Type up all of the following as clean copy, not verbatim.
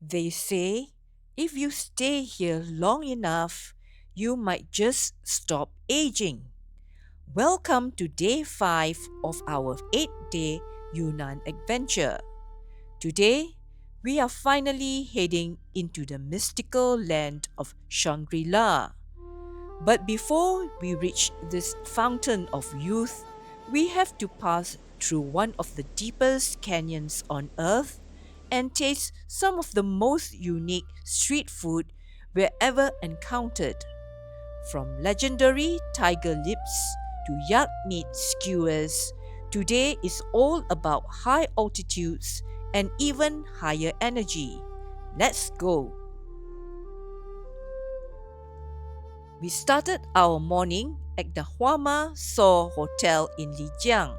They say if you stay here long enough, you might just stop aging. Welcome to day 5 of our 8-day Yunnan adventure. Today, we are finally heading into the mystical land of Shangri-La. But before we reach this fountain of youth, we have to pass through one of the deepest canyons on earth and taste some of the most unique street food we ever encountered. From legendary tiger lips to yak meat skewers, today is all about high altitudes and even higher energy. Let's go! We started our morning at the Huama So Hotel in Lijiang.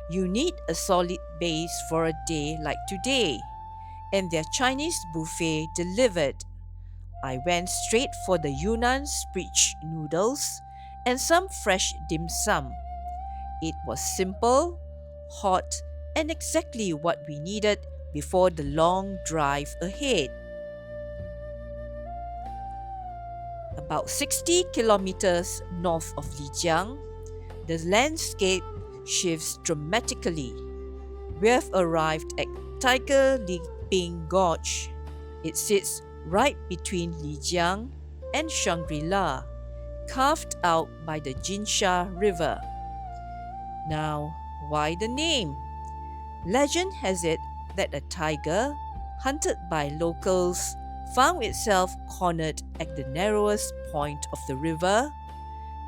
You need a solid base for a day like today, and their Chinese buffet delivered. I went straight for the Yunnan spritz noodles and some fresh dim sum. It was simple, hot, and exactly what we needed before the long drive ahead. About 60 kilometers north of Lijiang, the landscape shifts dramatically. We have arrived at Tiger Leaping Gorge. It sits right between Lijiang and Shangri-La, carved out by the Yangtze River. Now, why the name? Legend has it that a tiger, hunted by locals, found itself cornered at the narrowest point of the river.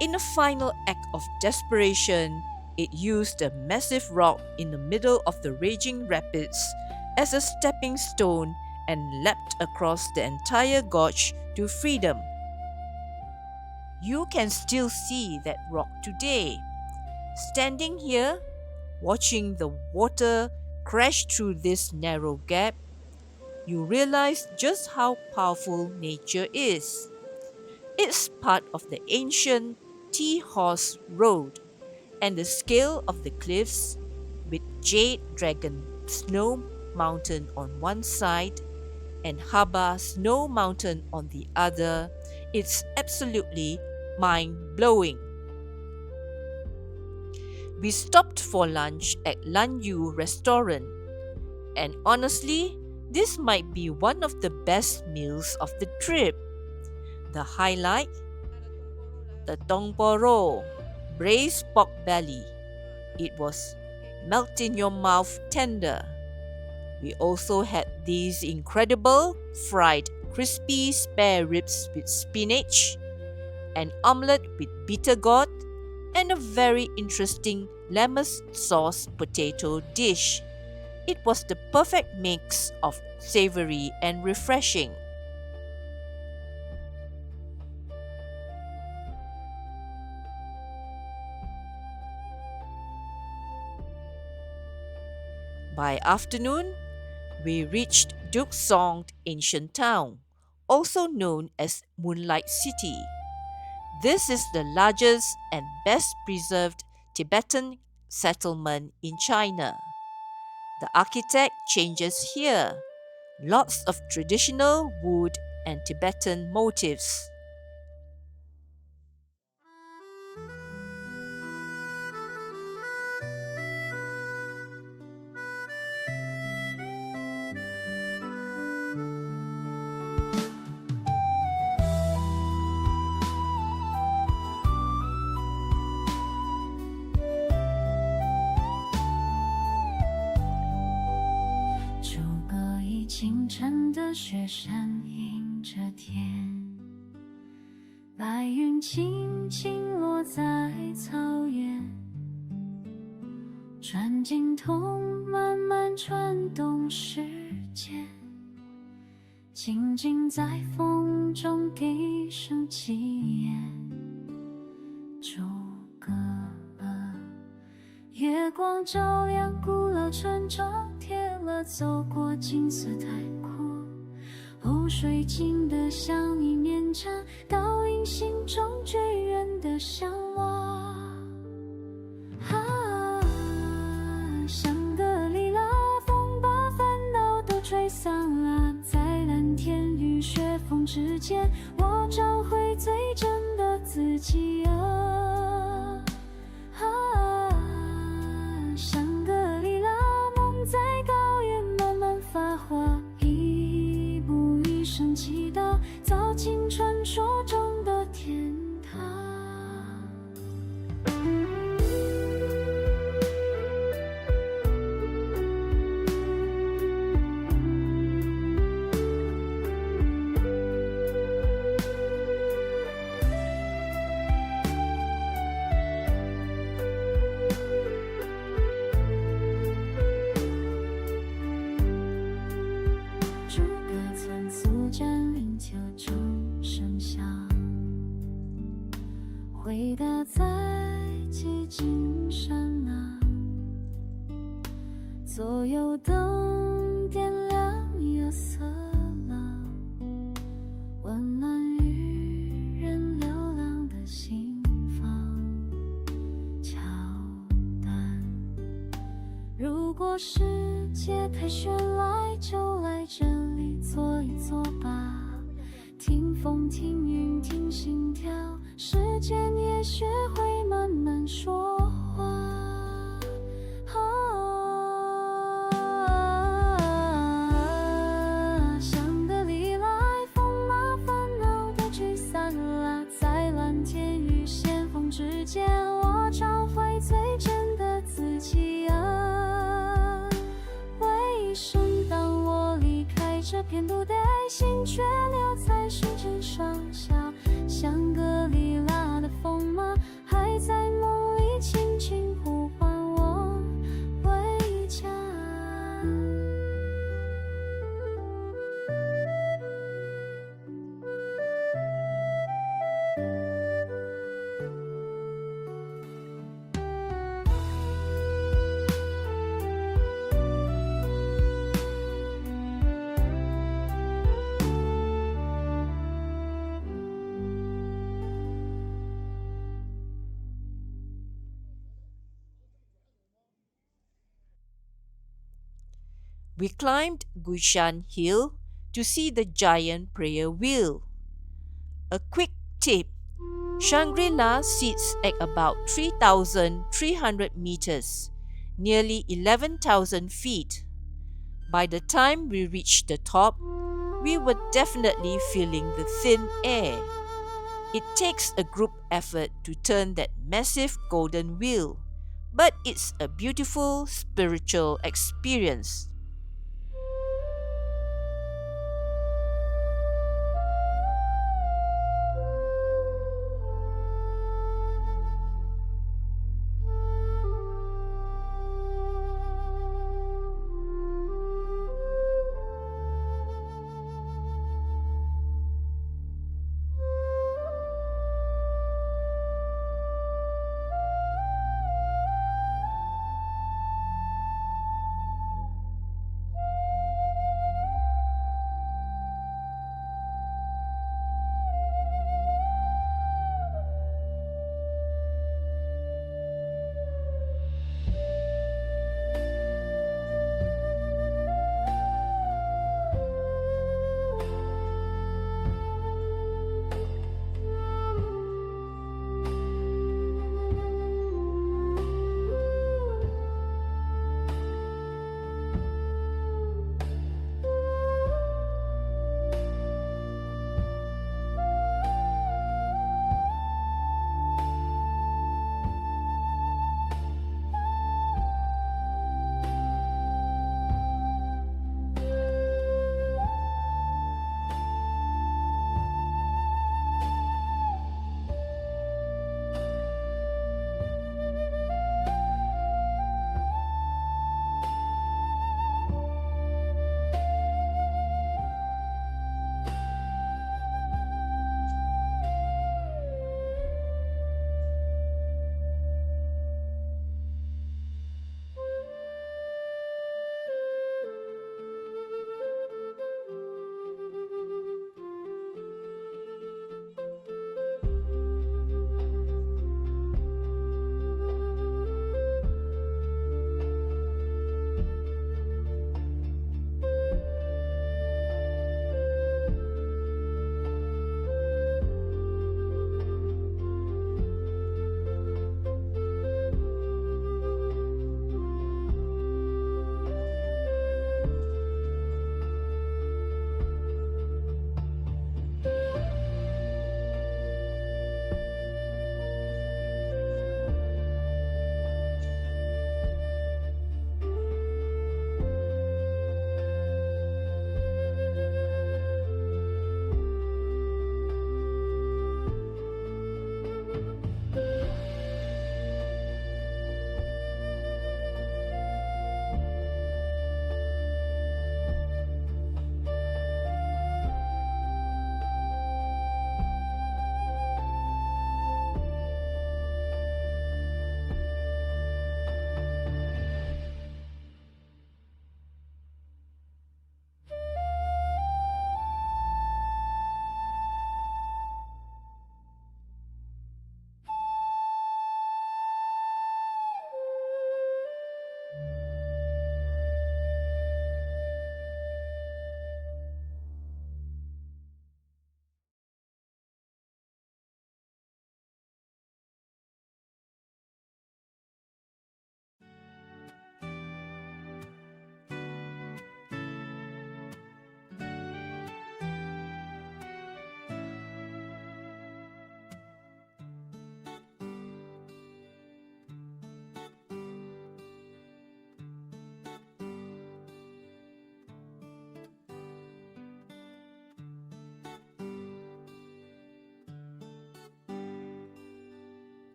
In a final act of desperation, it used a massive rock in the middle of the raging rapids as a stepping stone and leapt across the entire gorge to freedom. You can still see that rock today. Standing here, watching the water crash through this narrow gap, you realize just how powerful nature is. It's part of the ancient Tea-Horse Road, and the scale of the cliffs, with Jade Dragon Snow Mountain on one side and Haba Snow Mountain on the other, it's absolutely mind-blowing. We stopped for lunch at Lan Yu restaurant, and honestly, this might be one of the best meals of the trip. The highlight? The Dongpo braised pork belly. It was melt in your mouth tender. We also had these incredible fried crispy spare ribs with spinach, an omelette with bitter gourd, and a very interesting lemon sauce potato dish. It was the perfect mix of savory and refreshing. By afternoon, we reached Dukezong Ancient Town, also known as Moonlight City. This is the largest and best preserved Tibetan settlement in China. The architect changes here. Lots of traditional wood and Tibetan motifs. 之间，我找回最真的自己啊！香格里拉梦在高原慢慢发花，一步一声祈祷，走进传说中的天堂。诸葛村速占领九州声响，回答在寂静山廊，左右灯点亮夜色廊，温暖渔人流浪的心房。桥段，如果世界太绚烂，就来这里坐一坐吧，听风听云听心跳，时间也学会慢慢说话。香格里拉风马烦恼都聚散了，在蓝天与险峰之间，我找回最真的自己啊！为什么当我离开这片土地，心却留在时针上下？香格里拉的风马还在梦里轻轻呼唤我回家。We climbed Shan Hill to see the giant prayer wheel. A quick tip: Shangri-La sits at about 3,300 meters, nearly 11,000 feet. By the time we reached the top, we were definitely feeling the thin air. It takes a group effort to turn that massive golden wheel, but it's a beautiful spiritual experience.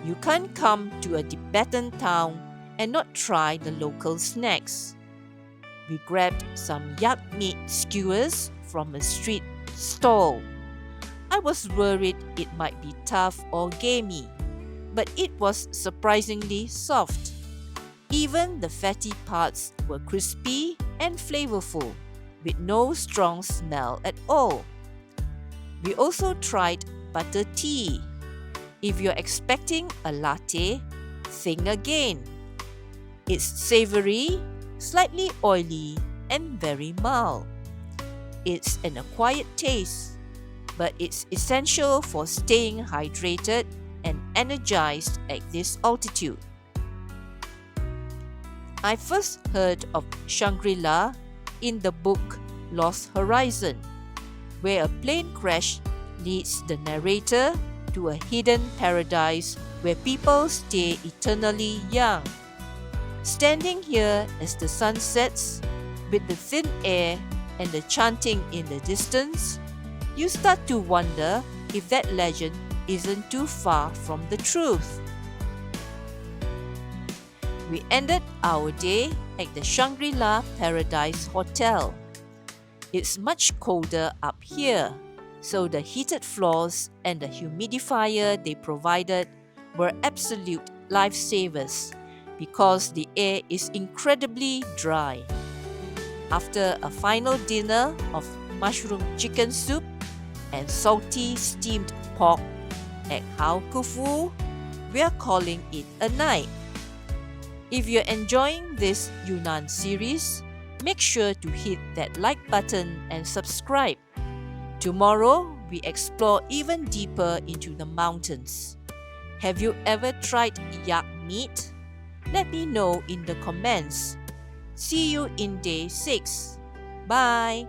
You can't come to a Tibetan town and not try the local snacks. We grabbed some yak meat skewers from a street stall. I was worried it might be tough or gamey, but it was surprisingly soft. Even the fatty parts were crispy and flavorful, with no strong smell at all. We also tried butter tea. If you're expecting a latte, think again. It's savory, slightly oily, and very mild. It's an acquired taste, but it's essential for staying hydrated and energized at this altitude. I first heard of Shangri-La in the book Lost Horizon, where a plane crash leads the narrator to a hidden paradise where people stay eternally young. Standing here as the sun sets, with the thin air and the chanting in the distance, you start to wonder if that legend isn't too far from the truth. We ended our day at the Shangri-La Paradise Hotel. It's much colder up here, so the heated floors and the humidifier they provided were absolute lifesavers because the air is incredibly dry. After a final dinner of mushroom chicken soup and salty steamed pork at Hao Kufu, we are calling it a night. If you're enjoying this Yunnan series, make sure to hit that like button and subscribe. Tomorrow, we explore even deeper into the mountains. Have you ever tried yak meat? Let me know in the comments. See you in day 6. Bye!